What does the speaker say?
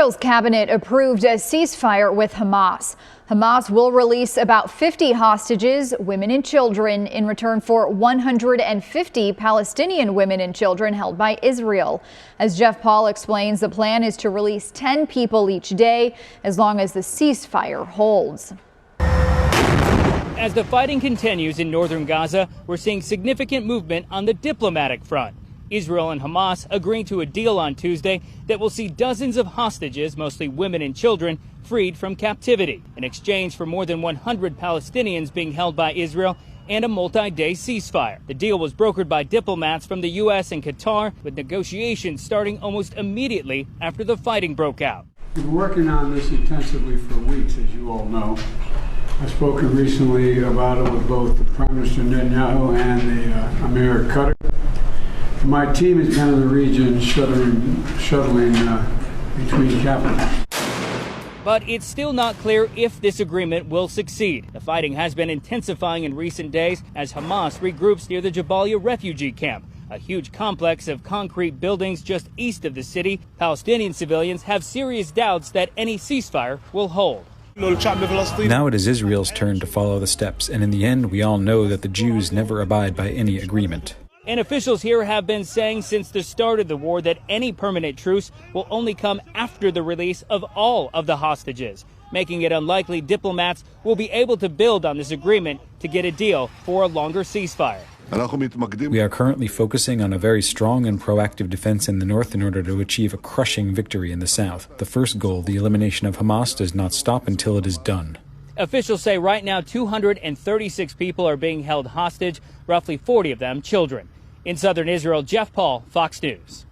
Israel's cabinet approved a ceasefire with Hamas. Hamas will release about 50 hostages, women and children, in return for 150 Palestinian women and children held by Israel. As Jeff Paul explains, the plan is to release 10 people each day as long as the ceasefire holds. As the fighting continues in northern Gaza, we're seeing significant movement on the diplomatic front. Israel and Hamas agreeing to a deal on Tuesday that will see dozens of hostages, mostly women and children, freed from captivity in exchange for more than 100 Palestinians being held by Israel and a multi-day ceasefire. The deal was brokered by diplomats from the U.S. and Qatar, with negotiations starting almost immediately after the fighting broke out. We've been working on this intensively for weeks, as you all know. I've spoken recently about it with both the Prime Minister Netanyahu and the Emir Qatar. My team has been in the region shuttling between capitals. But it's still not clear if this agreement will succeed. The fighting has been intensifying in recent days as Hamas regroups near the Jabalia refugee camp, a huge complex of concrete buildings just east of the city. Palestinian civilians have serious doubts that any ceasefire will hold. Now it is Israel's turn to follow the steps, and in the end, we all know that the Jews never abide by any agreement. And officials here have been saying since the start of the war that any permanent truce will only come after the release of all of the hostages, making it unlikely diplomats will be able to build on this agreement to get a deal for a longer ceasefire. We are currently focusing on a very strong and proactive defense in the north in order to achieve a crushing victory in the south. The first goal, the elimination of Hamas, does not stop until it is done. Officials say right now 236 people are being held hostage, roughly 40 of them children. In southern Israel, Jeff Paul, Fox News.